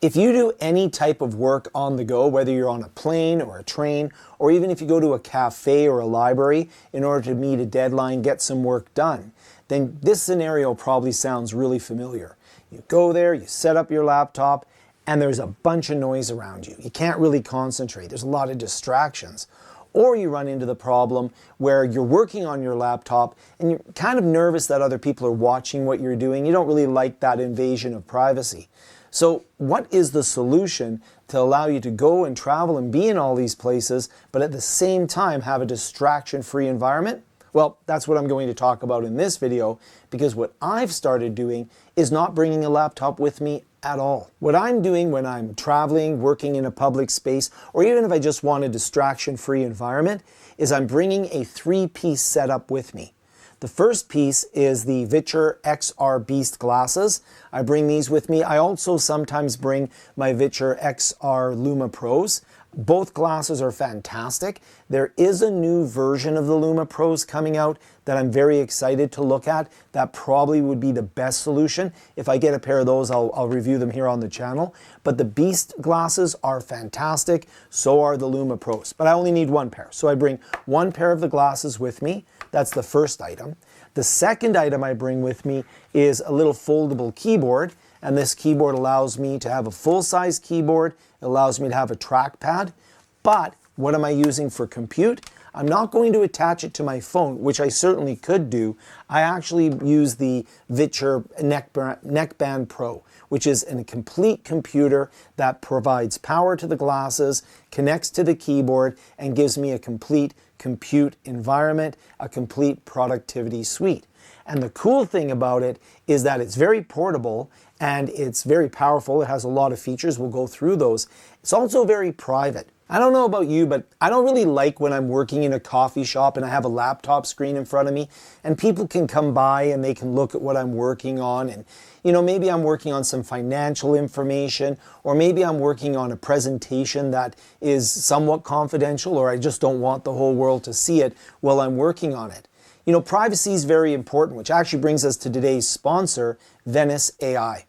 If you do any type of work on the go, whether you're on a plane or a train, or even if you go to a cafe or a library in order to meet a deadline, get some work done, then this scenario probably sounds really familiar. You go there, you set up your laptop, and there's a bunch of noise around you. You can't really concentrate. There's a lot of distractions. Or you run into the problem where you're working on your laptop and you're kind of nervous that other people are watching what you're doing. You don't really like that invasion of privacy. So what is the solution to allow you to go and travel and be in all these places, but at the same time have a distraction-free environment? Well, that's what I'm going to talk about in this video, because what I've started doing is not bringing a laptop with me at all. What I'm doing when I'm traveling, working in a public space, or even if I just want a distraction-free environment, is I'm bringing a 3-piece setup with me. The first piece is the VITURE XR Beast glasses. I bring these with me. I also sometimes bring my VITURE XR Luma Pros. Both glasses are fantastic. There is a new version of the Luma Pros coming out that I'm very excited to look at. That probably would be the best solution. If I get a pair of those, I'll review them here on the channel. But the Beast glasses are fantastic. So are the Luma Pros. But I only need one pair. So I bring one pair of the glasses with me. That's the first item. The second item I bring with me is a little foldable keyboard. And this keyboard allows me to have a full-size keyboard. It allows me to have a trackpad. But what am I using for compute? I'm not going to attach it to my phone, which I certainly could do. I actually use the VITURE Neckband Pro, which is a complete computer that provides power to the glasses, connects to the keyboard, and gives me a complete compute environment, a complete productivity suite. And the cool thing about it is that it's very portable and it's very powerful. It has a lot of features. We'll go through those. It's also very private. I don't know about you, but I don't really like when I'm working in a coffee shop and I have a laptop screen in front of me and people can come by and they can look at what I'm working on, and maybe I'm working on some financial information, or maybe I'm working on a presentation that is somewhat confidential, or I just don't want the whole world to see it while I'm working on it. Privacy is very important, which actually brings us to today's sponsor, Venice AI.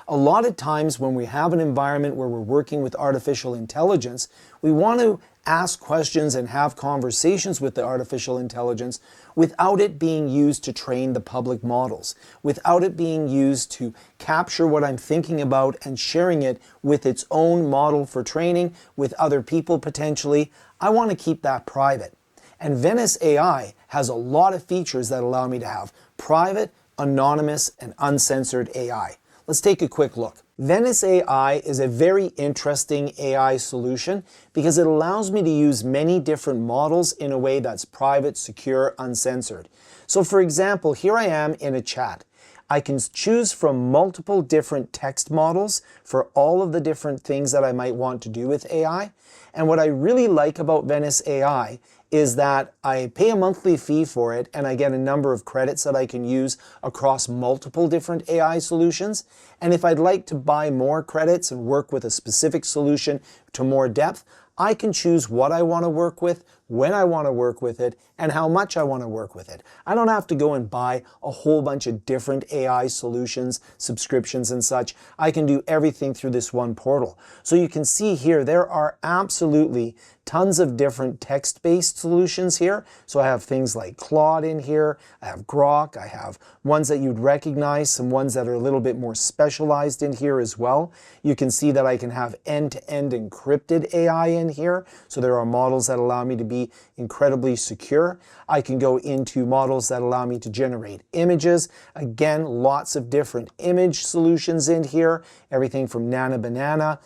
A lot of times when we have an environment where we're working with artificial intelligence, we want to ask questions and have conversations with the artificial intelligence without it being used to train the public models, without it being used to capture what I'm thinking about and sharing it with its own model for training with other people potentially. I want to keep that private. And Venice AI has a lot of features that allow me to have private, anonymous, and uncensored AI. Let's take a quick look. Venice AI is a very interesting AI solution because it allows me to use many different models in a way that's private, secure, uncensored. So for example, here I am in a chat. I can choose from multiple different text models for all of the different things that I might want to do with AI. And what I really like about Venice AI is that I pay a monthly fee for it and I get a number of credits that I can use across multiple different AI solutions. And if I'd like to buy more credits and work with a specific solution to more depth, I can choose what I want to work with, when I want to work with it, and how much I want to work with it. I don't have to go and buy a whole bunch of different AI solutions, subscriptions and such. I can do everything through this one portal. So you can see here, there are absolutely tons of different text-based solutions here. So I have things like Claude in here, I have Grok, I have ones that you'd recognize, some ones that are a little bit more specialized in here as well. You can see that I can have end-to-end encrypted AI in here. So there are models that allow me to be incredibly secure. I can go into models that allow me to generate images. Again, lots of different image solutions in here. Everything from Nana Banana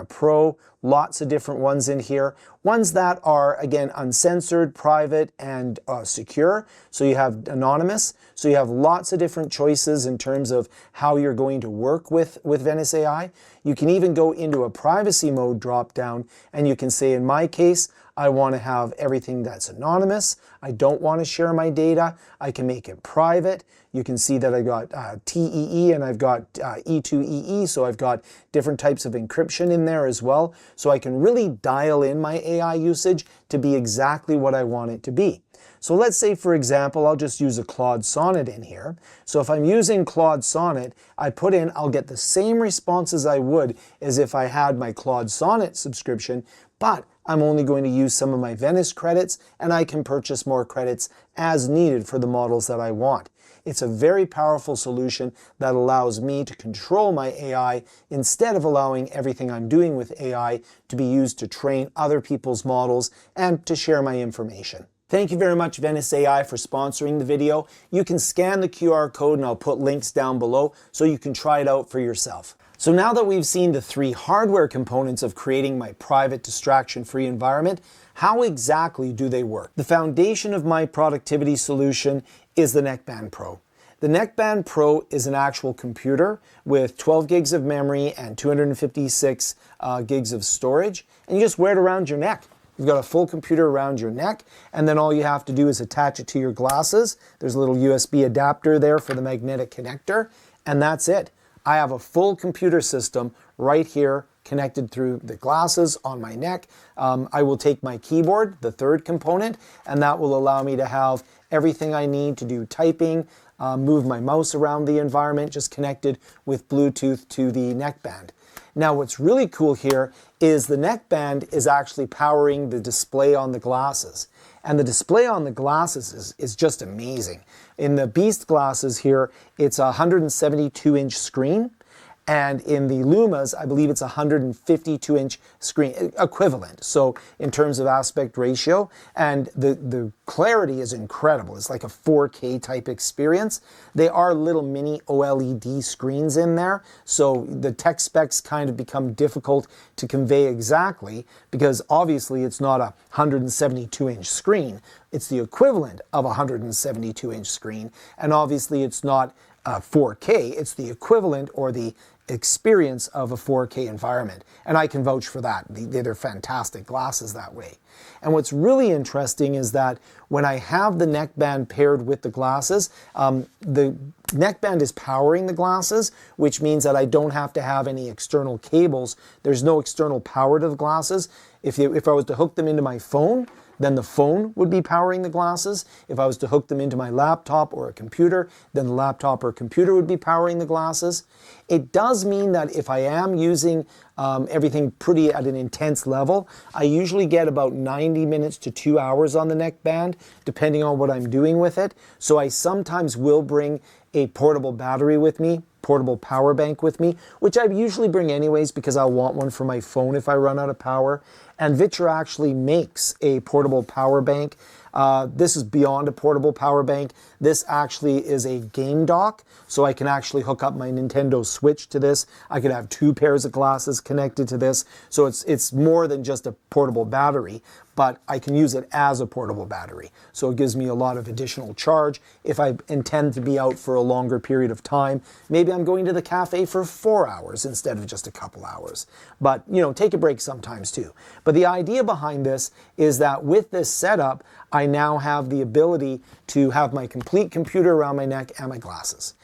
Pro, lots of different ones in here. Ones that are, again, uncensored, private, and secure. So you have anonymous. So you have lots of different choices in terms of how you're going to work with Venice AI. You can even go into a privacy mode drop down, and you can say, in my case, I want to have everything that's anonymous. I don't want to share my data. I can make it private. You can see that I got TEE and I've got E2EE, so I've got different types of encryption in there as well. So I can really dial in my AI usage to be exactly what I want it to be. So let's say, for example, I'll just use a Claude Sonnet in here. So if I'm using Claude Sonnet, I'll get the same responses I would as if I had my Claude Sonnet subscription, but I'm only going to use some of my Venice credits, and I can purchase more credits as needed for the models that I want. It's a very powerful solution that allows me to control my AI instead of allowing everything I'm doing with AI to be used to train other people's models and to share my information. Thank you very much, Venice AI, for sponsoring the video. You can scan the QR code and I'll put links down below so you can try it out for yourself. So now that we've seen the 3 hardware components of creating my private distraction-free environment, how exactly do they work? The foundation of my productivity solution is the Neckband Pro. The Neckband Pro is an actual computer with 12 gigs of memory and 256 gigs of storage, and you just wear it around your neck. You've got a full computer around your neck, and then all you have to do is attach it to your glasses. There's a little USB adapter there for the magnetic connector, and that's it. I have a full computer system right here connected through the glasses on my neck. I will take my keyboard, the third component, and that will allow me to have everything I need to do typing, move my mouse around the environment, just connected with Bluetooth to the neckband. Now what's really cool here is the neckband is actually powering the display on the glasses. And the display on the glasses is just amazing. In the Beast glasses here, it's a 172-inch screen. And in the Lumas, I believe it's a 152-inch screen equivalent. So in terms of aspect ratio, and the clarity is incredible. It's like a 4K type experience. They are little mini OLED screens in there. So the tech specs kind of become difficult to convey exactly because obviously it's not a 172-inch screen. It's the equivalent of a 172-inch screen. And obviously it's not 4K. It's the equivalent or the experience of a 4K environment. And I can vouch for that. They're fantastic glasses that way. And what's really interesting is that when I have the neckband paired with the glasses, the neckband is powering the glasses, which means that I don't have to have any external cables. There's no external power to the glasses. If I was to hook them into my phone, then the phone would be powering the glasses. If I was to hook them into my laptop or a computer, then the laptop or computer would be powering the glasses. It does mean that if I am using everything pretty at an intense level, I usually get about 90 minutes to 2 hours on the neckband, depending on what I'm doing with it. So I sometimes will bring a portable battery with me, portable power bank with me, which I usually bring anyways because I'll want one for my phone if I run out of power. And VITURE actually makes a portable power bank. This is beyond a portable power bank. This actually is a game dock, so I can actually hook up my Nintendo Switch to this. I could have 2 pairs of glasses connected to this, so it's more than just a portable battery, but I can use it as a portable battery. So it gives me a lot of additional charge if I intend to be out for a longer period of time. Maybe I'm going to the cafe for 4 hours instead of just a couple hours. But, you know, take a break sometimes too. But the idea behind this is that with this setup, I now have the ability to have my complete computer around my neck and my glasses.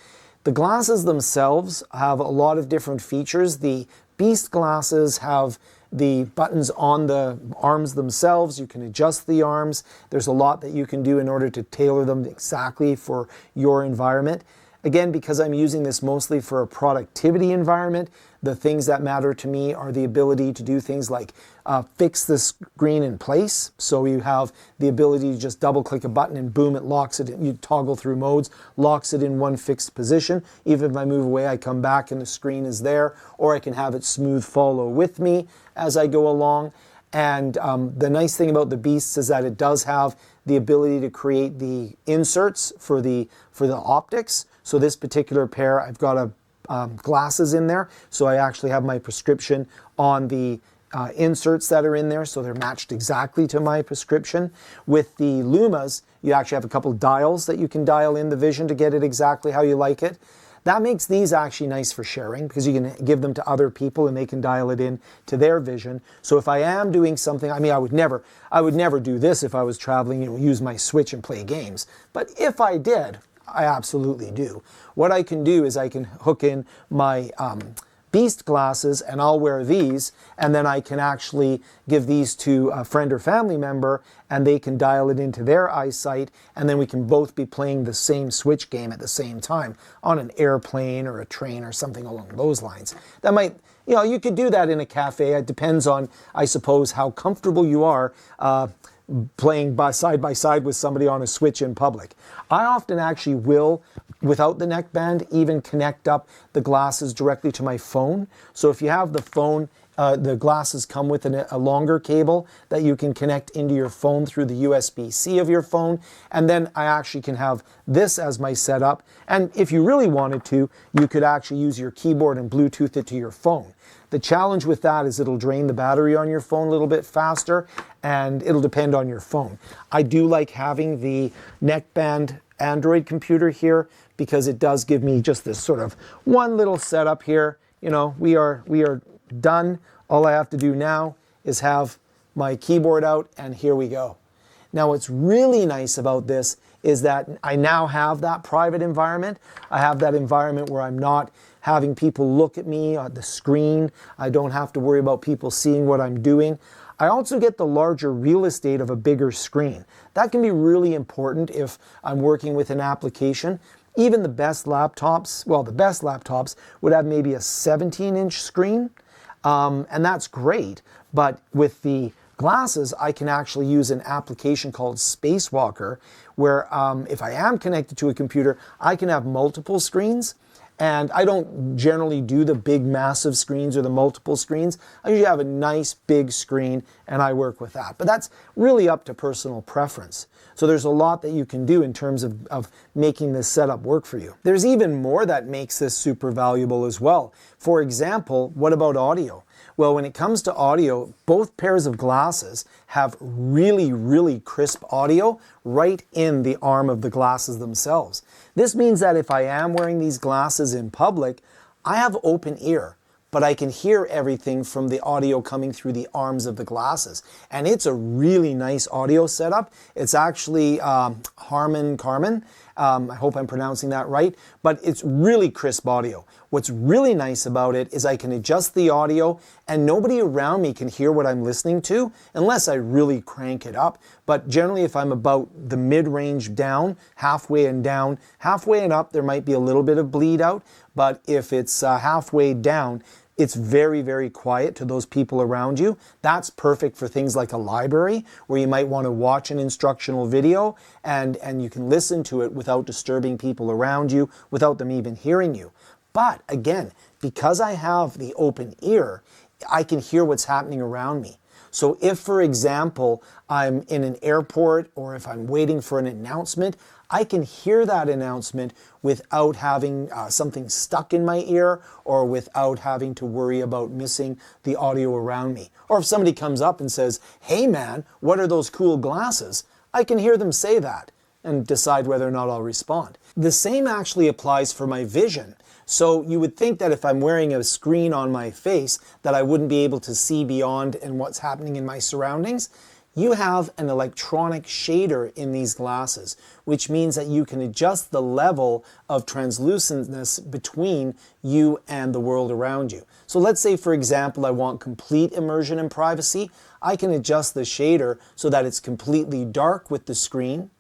The glasses themselves have a lot of different features. The Beast glasses have the buttons on the arms themselves. You can adjust the arms. There's a lot that you can do in order to tailor them exactly for your environment. Again, because I'm using this mostly for a productivity environment, the things that matter to me are the ability to do things like fix the screen in place. So you have the ability to just double click a button and boom, it locks it. You toggle through modes, locks it in one fixed position. Even if I move away, I come back and the screen is there, or I can have it smooth follow with me as I go along. And the nice thing about the Beasts is that it does have the ability to create the inserts for the optics. So this particular pair, I've got glasses in there. So I actually have my prescription on the inserts that are in there. So they're matched exactly to my prescription. With the Lumas, you actually have a couple dials that you can dial in the vision to get it exactly how you like it. That makes these actually nice for sharing because you can give them to other people and they can dial it in to their vision. So if I am doing something, I mean, I would never do this if I was traveling, use my Switch and play games. But if I did, I absolutely do. What I can do is I can hook in my Beast glasses and I'll wear these, and then I can actually give these to a friend or family member and they can dial it into their eyesight, and then we can both be playing the same Switch game at the same time on an airplane or a train or something along those lines. That might, you could do that in a cafe. It depends on, I suppose, how comfortable you are playing side by side with somebody on a Switch in public. I often actually will, without the neckband, even connect up the glasses directly to my phone. So if you have the phone, the glasses come with a longer cable that you can connect into your phone through the USB-C of your phone. And then I actually can have this as my setup. And if you really wanted to, you could actually use your keyboard and Bluetooth it to your phone. The challenge with that is it'll drain the battery on your phone a little bit faster, and it'll depend on your phone. I do like having the neckband Android computer here because it does give me just this sort of one little setup here. We are done. All I have to do now is have my keyboard out, and here we go. Now, what's really nice about this is that I now have that private environment. I have that environment where I'm not having people look at me on the screen. I don't have to worry about people seeing what I'm doing. I also get the larger real estate of a bigger screen. That can be really important if I'm working with an application. Even the best laptops, well, the best laptops would have maybe a 17-inch screen, and that's great. But with the glasses, I can actually use an application called Spacewalker, where if I am connected to a computer, I can have multiple screens. And I don't generally do the big massive screens or the multiple screens. I usually have a nice big screen and I work with that. But that's really up to personal preference. So there's a lot that you can do in terms of making this setup work for you. There's even more that makes this super valuable as well. For example, what about audio? Well, when it comes to audio, both pairs of glasses have really, really crisp audio right in the arm of the glasses themselves. This means that if I am wearing these glasses in public, I have open ear, but I can hear everything from the audio coming through the arms of the glasses. And it's a really nice audio setup. It's actually Harman Kardon. I hope I'm pronouncing that right, but it's really crisp audio. What's really nice about it is I can adjust the audio and nobody around me can hear what I'm listening to unless I really crank it up. But generally, if I'm about the mid-range down, halfway and up, there might be a little bit of bleed out. But if it's halfway down, it's very, very quiet to those people around you. That's perfect for things like a library where you might want to watch an instructional video and you can listen to it without disturbing people around you, without them even hearing you. But again, because I have the open ear, I can hear what's happening around me. So if, for example, I'm in an airport or if I'm waiting for an announcement, I can hear that announcement without having something stuck in my ear or without having to worry about missing the audio around me. Or if somebody comes up and says, "Hey man, what are those cool glasses?" I can hear them say that and decide whether or not I'll respond. The same actually applies for my vision. So you would think that if I'm wearing a screen on my face that I wouldn't be able to see beyond and what's happening in my surroundings. You have an electronic shader in these glasses, which means that you can adjust the level of translucentness between you and the world around you. So let's say, for example, I want complete immersion and privacy. I can adjust the shader so that it's completely dark with the screen.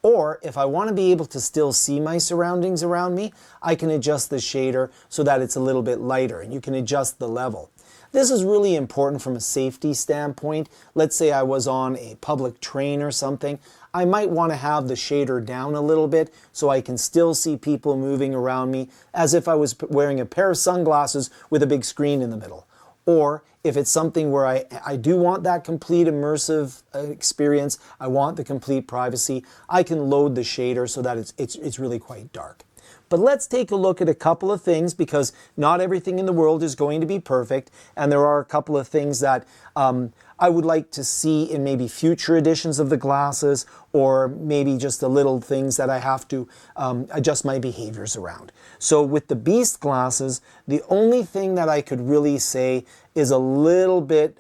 Or if I want to be able to still see my surroundings around me, I can adjust the shader so that it's a little bit lighter, and you can adjust the level. This is really important from a safety standpoint. Let's say I was on a public train or something. I might want to have the shader down a little bit so I can still see people moving around me as if I was wearing a pair of sunglasses with a big screen in the middle. Or if it's something where I do want that complete immersive experience, I want the complete privacy, I can load the shader so that it's really quite dark. But let's take a look at a couple of things, because not everything in the world is going to be perfect, and there are a couple of things that I would like to see in maybe future editions of the glasses, or maybe just the little things that I have to adjust my behaviors around. So with the Beast glasses, the only thing that I could really say is a little bit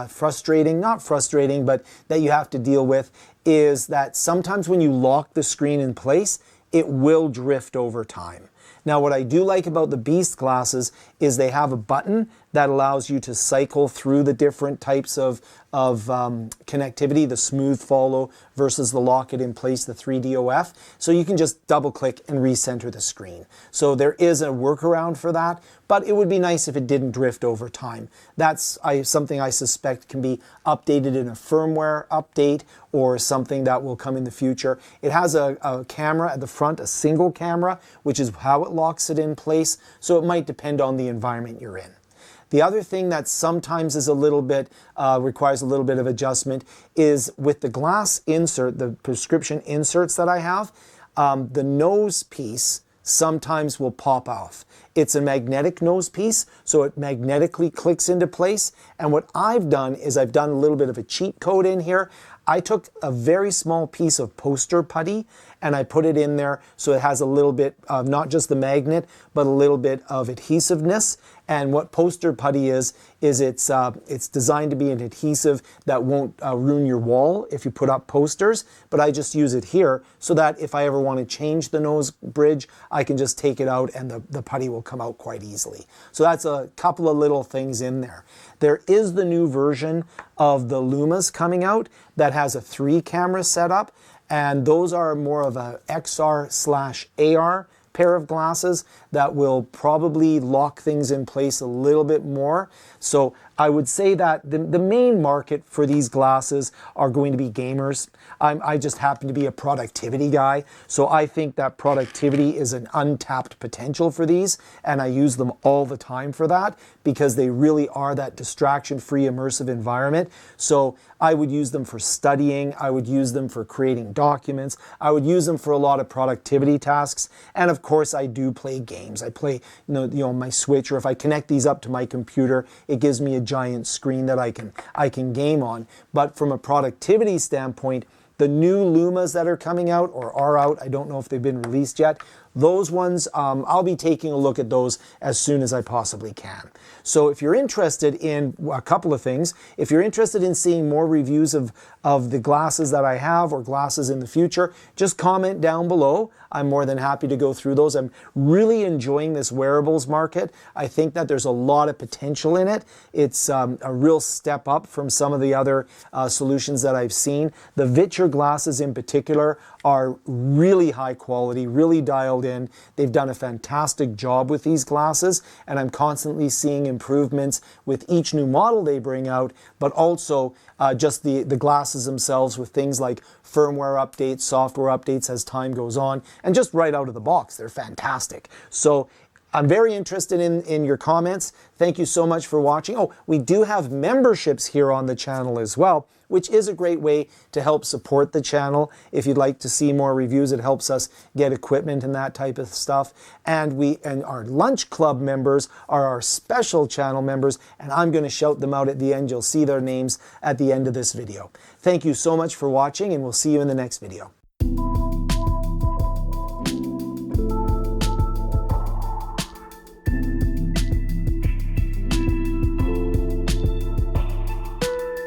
frustrating, not frustrating, but that you have to deal with, is that sometimes when you lock the screen in place, it will drift over time. Now, what I do like about the Beast glasses is they have a button that allows you to cycle through the different types of connectivity, the smooth follow versus the lock it in place, the 3DOF. So you can just double click and recenter the screen. So there is a workaround for that, but it would be nice if it didn't drift over time. That's something I suspect can be updated in a firmware update or something that will come in the future. It has a camera at the front, a single camera, which is how it locks it in place. So it might depend on the environment you're in. The other thing that sometimes is a little bit, requires a little bit of adjustment is with the glass insert, the prescription inserts that I have, the nose piece sometimes will pop off. It's a magnetic nose piece, so it magnetically clicks into place. And what I've done is I've done a little bit of a cheat code in here. I took a very small piece of poster putty and I put it in there so it has a little bit of not just the magnet, but a little bit of adhesiveness. And what poster putty is it's designed to be an adhesive that won't ruin your wall if you put up posters, but I just use it here so that if I ever want to change the nose bridge, I can just take it out and the putty will come out quite easily. So that's a couple of little things in there. There is the new version of the Lumas coming out that has a 3-camera setup, and those are more of a XR/AR pair of glasses that will probably lock things in place a little bit more. So I would say that the main market for these glasses are going to be gamers. I just happen to be a productivity guy, so I think that productivity is an untapped potential for these, and I use them all the time for that because they really are that distraction-free immersive environment. So I would use them for studying, I would use them for creating documents, I would use them for a lot of productivity tasks, and of course I do play games. I play my Switch, or if I connect these up to my computer, it gives me a giant screen that I can game on. But from a productivity standpoint, the new Lumas that are coming out or are out, I don't know if they've been released yet, those ones, I'll be taking a look at those as soon as I possibly can. So if you're interested in a couple of things, if you're interested in seeing more reviews of the glasses that I have or glasses in the future, just comment down below. I'm more than happy to go through those. I'm really enjoying this wearables market. I think that there's a lot of potential in it. It's a real step up from some of the other solutions that I've seen. The VITURE glasses in particular are really high quality, really dialed in. They've done a fantastic job with these glasses, and I'm constantly seeing improvements with each new model they bring out, but also just the glasses themselves with things like firmware updates, software updates as time goes on, and just right out of the box, they're fantastic. So I'm very interested in your comments. Thank you so much for watching. Oh, we do have memberships here on the channel as well, which is a great way to help support the channel. If you'd like to see more reviews, it helps us get equipment and that type of stuff. And our Lunch Club members are our special channel members, and I'm going to shout them out at the end. You'll see their names at the end of this video. Thank you so much for watching, and we'll see you in the next video.